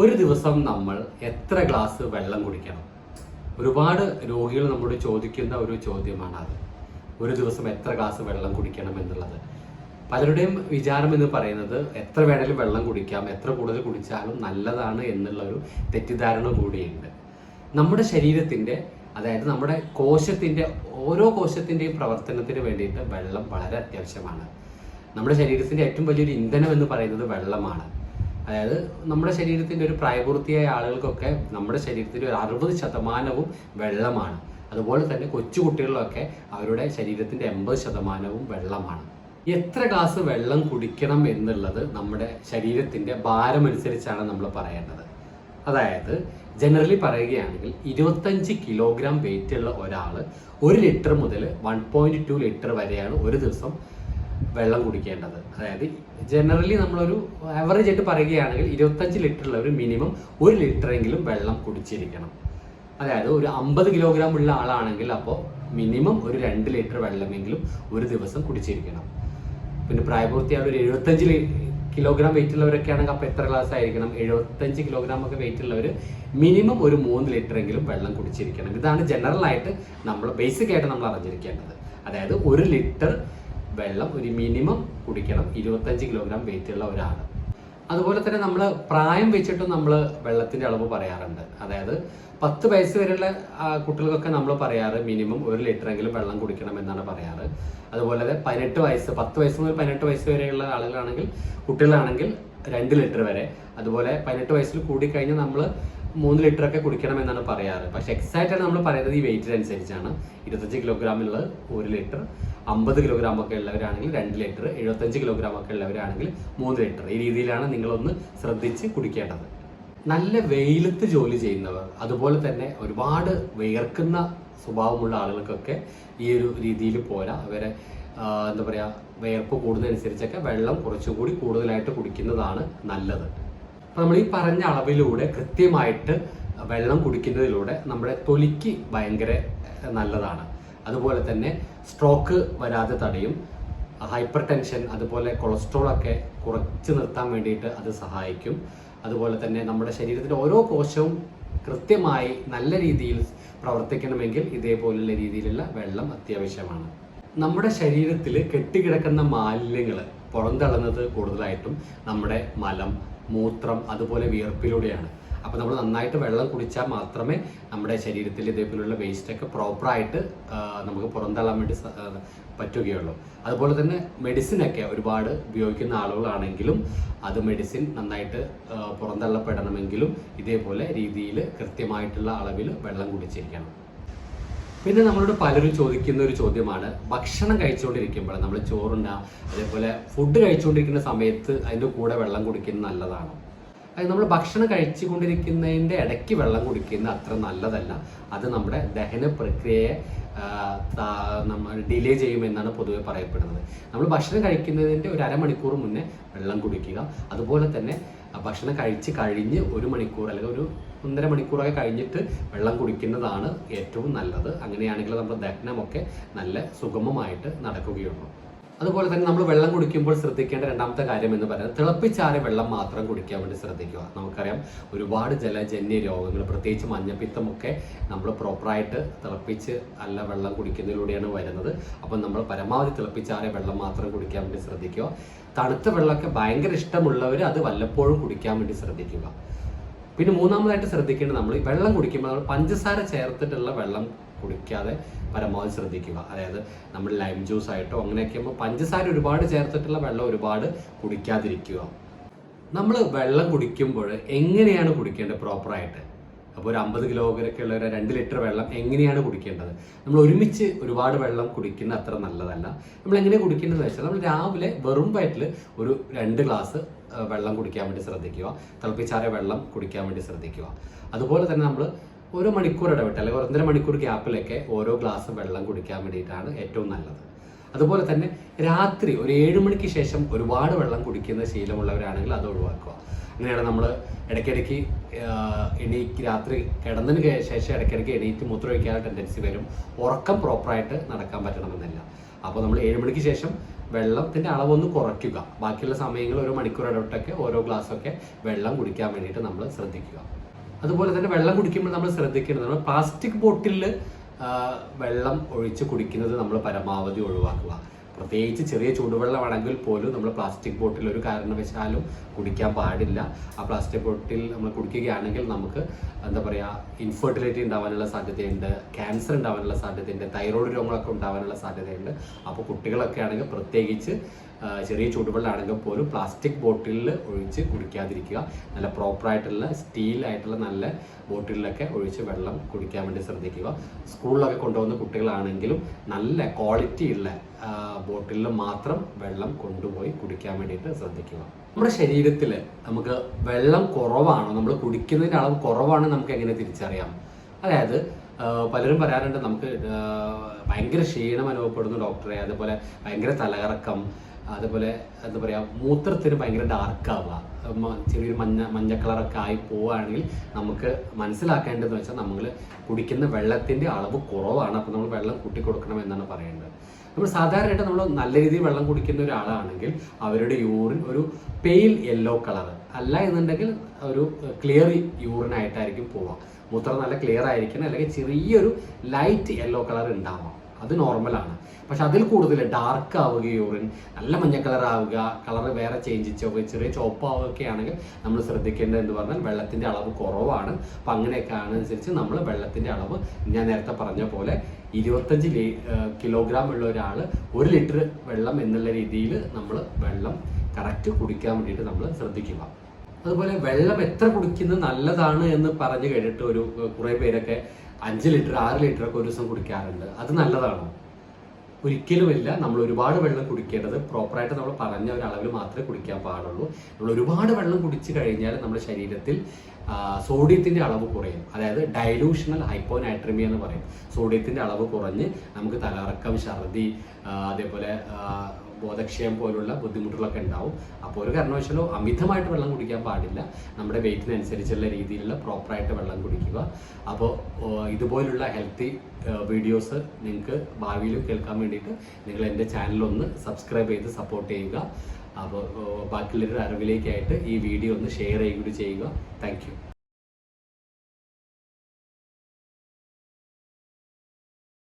ഒരു ദിവസം നമ്മൾ എത്ര ഗ്ലാസ് വെള്ളം കുടിക്കണം? ഒരുപാട് രോഗികൾ നമ്മോട് ചോദിക്കുന്ന ഒരു ചോദ്യമാണ് അത്. ഒരു ദിവസം എത്ര ഗ്ലാസ് വെള്ളം കുടിക്കണം എന്നുള്ളത്. പലരുടെയും വിചാരം എന്ന് പറയുന്നത് എത്ര വേണേലും വെള്ളം കുടിക്കാം, എത്ര കൂടുതൽ കുടിച്ചാലും നല്ലതാണ് എന്നുള്ള ഒരു തെറ്റിദ്ധാരണ കൂടിയുണ്ട്. നമ്മുടെ ശരീരത്തിൻ്റെ, അതായത് നമ്മുടെ കോശത്തിൻ്റെ ഓരോ കോശത്തിൻ്റെയും പ്രവർത്തനത്തിന് വേണ്ടിയിട്ട് വെള്ളം വളരെ അത്യാവശ്യമാണ്. നമ്മുടെ ശരീരത്തിൻ്റെ ഏറ്റവും വലിയൊരു ഇന്ധനം എന്ന് പറയുന്നത് വെള്ളമാണ്. അതായത് നമ്മുടെ ശരീരത്തിൻ്റെ ഒരു പ്രായപൂർത്തിയായ ആളുകൾക്കൊക്കെ നമ്മുടെ ശരീരത്തിൻ്റെ ഒരു 60% വെള്ളമാണ്. അതുപോലെ തന്നെ കൊച്ചു കുട്ടികളിലൊക്കെ അവരുടെ ശരീരത്തിൻ്റെ 80% വെള്ളമാണ്. എത്ര ഗ്ലാസ് വെള്ളം കുടിക്കണം എന്നുള്ളത് നമ്മുടെ ശരീരത്തിൻ്റെ ഭാരമനുസരിച്ചാണ് നമ്മൾ പറയേണ്ടത്. അതായത് ജനറലി പറയുകയാണെങ്കിൽ 25 കിലോഗ്രാം വെയിറ്റ് ഉള്ള ഒരാൾ 1 ലിറ്റർ മുതൽ 1.2 ലിറ്റർ വരെയാണ് ഒരു ദിവസം വെള്ളം കുടിക്കേണ്ടത്. അതായത് ജനറലി നമ്മളൊരു ആവറേജ് ആയിട്ട് പറയുകയാണെങ്കിൽ 25 ലിറ്ററുള്ള ഒരു മിനിമം 1 ലിറ്ററെങ്കിലും വെള്ളം കുടിച്ചിരിക്കണം. അതായത് ഒരു 50 കിലോഗ്രാം ഉള്ള ആളാണെങ്കിൽ അപ്പോൾ മിനിമം ഒരു 2 ലിറ്റർ വെള്ളമെങ്കിലും ഒരു ദിവസം കുടിച്ചിരിക്കണം. പിന്നെ പ്രായപൂർത്തിയായ ഒരു 75 കിലോഗ്രാം വെയിറ്റ് ഉള്ളവരൊക്കെ ആണെങ്കിൽ അപ്പോൾ എത്ര ഗ്ലാസ് ആയിരിക്കണം? 75 കിലോഗ്രാം ഒക്കെ വെയിറ്റ് ഉള്ളവർ മിനിമം ഒരു 3 ലിറ്റർ എങ്കിലും വെള്ളം കുടിച്ചിരിക്കണം. ഇതാണ് ജനറൽ ആയിട്ട് നമ്മൾ ബേസിക് ആയിട്ട് നമ്മൾ അറിഞ്ഞിരിക്കേണ്ടത്. അതായത് 1 ലിറ്റർ വെള്ളം ഒരു മിനിമം കുടിക്കണം 25 കിലോഗ്രാം വെയിറ്റ് ഉള്ള ഒരാൾ. അതുപോലെ തന്നെ നമ്മൾ പ്രായം വെച്ചിട്ടും നമ്മൾ വെള്ളത്തിൻ്റെ അളവ് പറയാറുണ്ട്. അതായത് 10 വയസ്സ് വരെയുള്ള കുട്ടികൾക്കൊക്കെ നമ്മൾ പറയാറ് മിനിമം 1 ലിറ്ററെങ്കിലും വെള്ളം കുടിക്കണം എന്നാണ് പറയാറ്. അതുപോലെ 18 വയസ്സ് 10 വയസ്സ് മുതൽ 18 വയസ്സ് വരെയുള്ള ആളുകളാണെങ്കിൽ, കുട്ടികളാണെങ്കിൽ 2 ലിറ്റർ വരെ. അതുപോലെ 18 വയസ്സിൽ കൂടിക്കഴിഞ്ഞാൽ നമ്മൾ 3 ലിറ്റർ ഒക്കെ കുടിക്കണം എന്നാണ് പറയാറ്. പക്ഷെ എക്സാക്റ്റ് ആയിട്ട് നമ്മൾ പറയുന്നത് ഈ വെയിറ്റിനനുസരിച്ചാണ്. 25 കിലോഗ്രാമിലുള്ളത് 1 ലിറ്റർ, 50 കിലോഗ്രാം ഒക്കെ ഉള്ളവരാണെങ്കിൽ 2 ലിറ്റർ, 75 കിലോഗ്രാം ഒക്കെ ഉള്ളവരാണെങ്കിൽ 3 ലിറ്റർ. ഈ രീതിയിലാണ് നിങ്ങളൊന്ന് ശ്രദ്ധിച്ച് കുടിക്കേണ്ടത്. നല്ല വെയിലത്ത് ജോലി ചെയ്യുന്നവർ, അതുപോലെ തന്നെ ഒരുപാട് വിയർക്കുന്ന സ്വഭാവമുള്ള ആളുകൾക്കൊക്കെ ഈ ഒരു രീതിയിൽ പോരാ. അവരെ എന്താ പറയുക, വിയർപ്പ് കൂടുന്നതനുസരിച്ചൊക്കെ വെള്ളം കുറച്ചുകൂടി കൂടുതലായിട്ട് കുടിക്കുന്നതാണ് നല്ലത്. അപ്പോൾ നമ്മൾ ഈ പറഞ്ഞ അളവിലൂടെ കൃത്യമായിട്ട് വെള്ളം കുടിക്കുന്നതിലൂടെ നമ്മുടെ തൊലിക്ക് ഭയങ്കര നല്ലതാണ്. അതുപോലെ തന്നെ സ്ട്രോക്ക് വരാതെ തടയും. ഹൈപ്പർ ടെൻഷൻ, അതുപോലെ കൊളസ്ട്രോൾ ഒക്കെ കുറച്ച് നിർത്താൻ വേണ്ടിയിട്ട് അത് സഹായിക്കും. അതുപോലെ തന്നെ നമ്മുടെ ശരീരത്തിൻ്റെ ഓരോ കോശവും കൃത്യമായി നല്ല രീതിയിൽ പ്രവർത്തിക്കണമെങ്കിൽ ഇതേപോലുള്ള രീതിയിലുള്ള വെള്ളം അത്യാവശ്യമാണ്. നമ്മുടെ ശരീരത്തിൽ കെട്ടിക്കിടക്കുന്ന മാലിന്യങ്ങൾ പുറന്തള്ളുന്നത് കൂടുതലായിട്ടും നമ്മുടെ മലം, മൂത്രം, അതുപോലെ വിയർപ്പിലൂടെയാണ്. അപ്പോൾ നമ്മൾ നന്നായിട്ട് വെള്ളം കുടിച്ചാൽ മാത്രമേ നമ്മുടെ ശരീരത്തിൽ ഇതേപോലുള്ള വേസ്റ്റൊക്കെ പ്രോപ്പറായിട്ട് നമുക്ക് പുറന്തള്ളാൻ വേണ്ടി പറ്റുകയുള്ളൂ. അതുപോലെ തന്നെ മെഡിസിനൊക്കെ ഒരുപാട് ഉപയോഗിക്കുന്ന ആളുകളാണെങ്കിലും അത് മെഡിസിൻ നന്നായിട്ട് പുറന്തള്ളപ്പെടണമെങ്കിലും ഇതേപോലെ രീതിയിൽ കൃത്യമായിട്ടുള്ള അളവിൽ വെള്ളം കുടിച്ചിരിക്കണം. പിന്നെ നമ്മളോട് പലരും ചോദിക്കുന്ന ഒരു ചോദ്യമാണ്, ഭക്ഷണം കഴിച്ചുകൊണ്ടിരിക്കുമ്പോൾ നമ്മൾ ചോറുണ്ടാ, അതേപോലെ ഫുഡ് കഴിച്ചുകൊണ്ടിരിക്കുന്ന സമയത്ത് അതിൻ്റെ കൂടെ വെള്ളം കുടിക്കുന്നത് നല്ലതാണോ? അത് നമ്മൾ ഭക്ഷണം കഴിച്ചുകൊണ്ടിരിക്കുന്നതിൻ്റെ ഇടയ്ക്ക് വെള്ളം കുടിക്കുന്നത് അത്ര നല്ലതല്ല. അത് നമ്മുടെ ദഹന പ്രക്രിയയെ നമ്മൾ ഡിലേ ചെയ്യുമെന്നാണ് പൊതുവെ പറയപ്പെടുന്നത്. നമ്മൾ ഭക്ഷണം കഴിക്കുന്നതിൻ്റെ ഒരു അരമണിക്കൂർ മുന്നേ വെള്ളം കുടിക്കുക. അതുപോലെ തന്നെ ഭക്ഷണം കഴിച്ച് കഴിഞ്ഞ് 1 മണിക്കൂർ അല്ലെങ്കിൽ ഒരു 1.5 മണിക്കൂറൊക്കെ കഴിഞ്ഞിട്ട് വെള്ളം കുടിക്കുന്നതാണ് ഏറ്റവും നല്ലത്. അങ്ങനെയാണെങ്കിൽ നമ്മുടെ ദഹനമൊക്കെ നല്ല സുഗമമായിട്ട് നടക്കുകയുള്ളൂ. അതുപോലെ തന്നെ നമ്മൾ വെള്ളം കുടിക്കുമ്പോൾ ശ്രദ്ധിക്കേണ്ട രണ്ടാമത്തെ കാര്യം എന്ന് പറയുന്നത് തിളപ്പിച്ചാറിയ വെള്ളം മാത്രം കുടിക്കാൻ വേണ്ടി ശ്രദ്ധിക്കുക. നമുക്കറിയാം ഒരുപാട് ജലജന്യ രോഗങ്ങൾ, പ്രത്യേകിച്ച് മഞ്ഞപ്പിത്തമൊക്കെ നമ്മൾ പ്രോപ്പറായിട്ട് തിളപ്പിച്ച് നല്ല വെള്ളം കുടിക്കുന്നതിലൂടെയാണ് വരുന്നത്. അപ്പം നമ്മൾ പരമാവധി തിളപ്പിച്ചാറിയ വെള്ളം മാത്രം കുടിക്കാൻ വേണ്ടി ശ്രദ്ധിക്കുക. തണുത്ത വെള്ളമൊക്കെ ഭയങ്കര ഇഷ്ടമുള്ളവർ അത് വല്ലപ്പോഴും കുടിക്കാൻ വേണ്ടി ശ്രദ്ധിക്കുക. പിന്നെ മൂന്നാമതായിട്ട് ശ്രദ്ധിക്കേണ്ടത്, നമ്മൾ വെള്ളം കുടിക്കുമ്പോൾ നമ്മൾ പഞ്ചസാര ചേർത്തിട്ടുള്ള വെള്ളം കുടിക്കാതെ പരമാവധി ശ്രദ്ധിക്കുക. അതായത് നമ്മൾ ലൈം ജ്യൂസ് ആയിട്ടോ അങ്ങനെയൊക്കെ ആകുമ്പോൾ പഞ്ചസാര ഒരുപാട് ചേർത്തിട്ടുള്ള വെള്ളം ഒരുപാട് കുടിക്കാതിരിക്കുക. നമ്മൾ വെള്ളം കുടിക്കുമ്പോൾ എങ്ങനെയാണ് കുടിക്കേണ്ടത് പ്രോപ്പറായിട്ട്? അപ്പോൾ ഒരു 50 കിലോഗ്രാമൊക്കെ ഉള്ള ഒരു 2 ലിറ്റർ വെള്ളം എങ്ങനെയാണ് കുടിക്കേണ്ടത്? നമ്മൾ ഒരുമിച്ച് ഒരുപാട് വെള്ളം കുടിക്കുന്ന അത്ര നല്ലതല്ല. നമ്മൾ എങ്ങനെ കുടിക്കേണ്ടതെന്ന് വെച്ചാൽ നമ്മൾ രാവിലെ വെറും വയറ്റിൽ ഒരു 2 ഗ്ലാസ് വെള്ളം കുടിക്കാൻ വേണ്ടി ശ്രദ്ധിക്കുക. തിളപ്പിച്ചാറിയ വെള്ളം കുടിക്കാൻ വേണ്ടി ശ്രദ്ധിക്കുക. അതുപോലെ തന്നെ നമ്മൾ ഓരോ മണിക്കൂർ ഇടവിട്ട് അല്ലെങ്കിൽ 1.5 മണിക്കൂർ ഗ്യാപ്പിലൊക്കെ ഓരോ ഗ്ലാസ് വെള്ളം കുടിക്കാൻ വേണ്ടിയിട്ടാണ് ഏറ്റവും നല്ലത്. അതുപോലെ തന്നെ രാത്രി ഒരു 7 മണിക്ക് ശേഷം ഒരുപാട് വെള്ളം കുടിക്കുന്ന ശീലമുള്ളവരാണെങ്കിൽ അത് ഒഴിവാക്കുക. അങ്ങനെയാണ് നമ്മൾ ഇടയ്ക്കിടയ്ക്ക് രാത്രി കിടന്നതിന് ശേഷം ഇടയ്ക്കിടയ്ക്ക് എണീറ്റ് മൂത്രമൊഴിക്കാനുള്ള ടെൻഡൻസി വരും. ഉറക്കം പ്രോപ്പറായിട്ട് നടക്കാൻ പറ്റണമെന്നില്ല. അപ്പോൾ നമ്മൾ 7 മണിക്ക് ശേഷം വെള്ളത്തിൻ്റെ അളവൊന്ന് കുറയ്ക്കുക. ബാക്കിയുള്ള സമയങ്ങൾ ഒരു മണിക്കൂർ ഇടവിട്ടൊക്കെ ഓരോ ഗ്ലാസ്സൊക്കെ വെള്ളം കുടിക്കാൻ വേണ്ടിയിട്ട് നമ്മൾ ശ്രദ്ധിക്കുക. അതുപോലെ തന്നെ വെള്ളം കുടിക്കുമ്പോൾ നമ്മൾ ശ്രദ്ധിക്കേണ്ടത്, നമ്മൾ പ്ലാസ്റ്റിക് ബോട്ടിലിൽ വെള്ളം ഒഴിച്ച് കുടിക്കുന്നത് നമ്മൾ പരമാവധി ഒഴിവാക്കുക. പ്രത്യേകിച്ച് ചെറിയ ചൂടുവെള്ളമാണെങ്കിൽ പോലും നമ്മൾ പ്ലാസ്റ്റിക് ബോട്ടിൽ ഒരു കാരണവശാലും കുടിക്കാൻ പാടില്ല. ആ പ്ലാസ്റ്റിക് ബോട്ടിൽ നമ്മൾ കുടിക്കുകയാണെങ്കിൽ നമുക്ക് എന്താ പറയുക, ഇൻഫെർട്ടിലിറ്റി ഉണ്ടാവാനുള്ള സാധ്യതയുണ്ട്, ക്യാൻസർ ഉണ്ടാവാനുള്ള സാധ്യതയുണ്ട്, തൈറോയ്ഡ് രോഗങ്ങളൊക്കെ ഉണ്ടാവാനുള്ള സാധ്യതയുണ്ട്. അപ്പോൾ കുട്ടികളൊക്കെ ആണെങ്കിൽ പ്രത്യേകിച്ച് ചെറിയ ചൂടുവെള്ളമാണെങ്കിൽ പോലും പ്ലാസ്റ്റിക് ബോട്ടിലിൽ ഒഴിച്ച് കുടിക്കാതിരിക്കുക. നല്ല പ്രോപ്പറായിട്ടുള്ള സ്റ്റീലായിട്ടുള്ള നല്ല ബോട്ടിലൊക്കെ ഒഴിച്ച് വെള്ളം കുടിക്കാൻ വേണ്ടി ശ്രദ്ധിക്കുക. സ്കൂളിലൊക്കെ കൊണ്ടുപോകുന്ന കുട്ടികളാണെങ്കിലും നല്ല ക്വാളിറ്റി ഉള്ള ബോട്ടിലിൽ മാത്രം വെള്ളം കൊണ്ടുപോയി കുടിക്കാൻ വേണ്ടിയിട്ട് ശ്രദ്ധിക്കുക. നമ്മുടെ ശരീരത്തിൽ നമുക്ക് വെള്ളം കുറവാണോ, നമ്മൾ കുടിക്കുന്നതിൻ്റെ അളവ് കുറവാണ് നമുക്ക് എങ്ങനെ തിരിച്ചറിയാം? അതായത് പലരും പറയാറുണ്ട് നമുക്ക് ഭയങ്കര ക്ഷീണം അനുഭവപ്പെടുന്നു ഡോക്ടറെ, അതുപോലെ ഭയങ്കര തലകറക്കം, അതുപോലെ എന്താ പറയുക, മൂത്രത്തിന് ഭയങ്കര ഡാർക്കാവുക, ചെറിയൊരു മഞ്ഞ കളറൊക്കെ ആയി പോവുകയാണെങ്കിൽ നമുക്ക് മനസ്സിലാക്കേണ്ടതെന്ന് വെച്ചാൽ നമ്മൾ കുടിക്കുന്ന വെള്ളത്തിൻ്റെ അളവ് കുറവാണ്. അപ്പോൾ നമ്മൾ വെള്ളം കൂട്ടി കൊടുക്കണം എന്നാണ് പറയേണ്ടത്. നമ്മൾ സാധാരണയായിട്ട് നമ്മൾ നല്ല രീതിയിൽ വെള്ളം കുടിക്കുന്ന ഒരാളാണെങ്കിൽ അവരുടെ യൂറിൻ ഒരു പെയിൽ യെല്ലോ കളർ, അല്ല എന്നുണ്ടെങ്കിൽ ഒരു ക്ലിയർ യൂറിനായിട്ടായിരിക്കും പോവുക. മൂത്രം നല്ല ക്ലിയർ ആയിരിക്കണം, അല്ലെങ്കിൽ ചെറിയൊരു ലൈറ്റ് യെല്ലോ കളർ ഉണ്ടാവാം, അത് നോർമലാണ്. പക്ഷെ അതിൽ കൂടുതൽ ഡാർക്ക് ആവുക, യൂറിൻ നല്ല മഞ്ഞ കളർ ആവുക, കളർ വേറെ ചേഞ്ച് ചെറിയ ചോപ്പാവുകയൊക്കെ ആണെങ്കിൽ നമ്മൾ ശ്രദ്ധിക്കേണ്ടത് എന്ന് പറഞ്ഞാൽ വെള്ളത്തിൻ്റെ അളവ് കുറവാണ്. അപ്പം അങ്ങനെയൊക്കെ അനുസരിച്ച് നമ്മൾ വെള്ളത്തിൻ്റെ അളവ് ഞാൻ നേരത്തെ പറഞ്ഞ പോലെ 25 കിലോഗ്രാം ഉള്ള ഒരാൾ 1 ലിറ്റർ വെള്ളം എന്നുള്ള രീതിയിൽ നമ്മൾ വെള്ളം കറക്റ്റ് കുടിക്കാൻ വേണ്ടിയിട്ട് നമ്മൾ ശ്രദ്ധിക്കുക. അതുപോലെ വെള്ളം എത്ര കുടിക്കുന്നത് നല്ലതാണ് എന്ന് പറഞ്ഞു കേട്ടിട്ട് കുറേ പേരൊക്കെ 5 ലിറ്റർ 6 ലിറ്റർ ഒക്കെ ഒരു ദിവസം കുടിക്കാറുണ്ട്. അത് നല്ലതാണോ? ഒരിക്കലുമില്ല. നമ്മൾ ഒരുപാട് വെള്ളം കുടിക്കേണ്ടത് പ്രോപ്പറായിട്ട് നമ്മൾ പറഞ്ഞ ഒരളവിൽ മാത്രമേ കുടിക്കാൻ പാടുള്ളൂ. നമ്മൾ ഒരുപാട് വെള്ളം കുടിച്ചു കഴിഞ്ഞാൽ നമ്മുടെ ശരീരത്തിൽ സോഡിയത്തിൻ്റെ അളവ് കുറയും. അതായത് ഡൈലൂഷണൽ ഹൈപ്പോനാട്രിമിയ എന്ന് പറയും. സോഡിയത്തിൻ്റെ അളവ് കുറഞ്ഞ് നമുക്ക് തലകറക്കം, ഛർദി, അതേപോലെ ബോധക്ഷയം പോലുള്ള ബുദ്ധിമുട്ടുകളൊക്കെ ഉണ്ടാവും. അപ്പോൾ ഒരു കാരണവശാലും അമിതമായിട്ട് വെള്ളം കുടിക്കാൻ പാടില്ല. നമ്മുടെ വെയിറ്റിനനുസരിച്ചുള്ള രീതിയിലുള്ള പ്രോപ്പറായിട്ട് വെള്ളം കുടിക്കുക. അപ്പോൾ ഇതുപോലുള്ള ഹെൽത്തി വീഡിയോസ് നിങ്ങൾക്ക് ഭാവിയിലും കേൾക്കാൻ വേണ്ടിയിട്ട് നിങ്ങൾ എൻ്റെ ചാനലൊന്ന് സബ്സ്ക്രൈബ് ചെയ്ത് സപ്പോർട്ട് ചെയ്യുക. അപ്പോൾ ബാക്കിയുള്ളൊരു അറിവിലേക്കായിട്ട് ഈ വീഡിയോ ഒന്ന് ഷെയർ ചെയ്യുക. Thank you.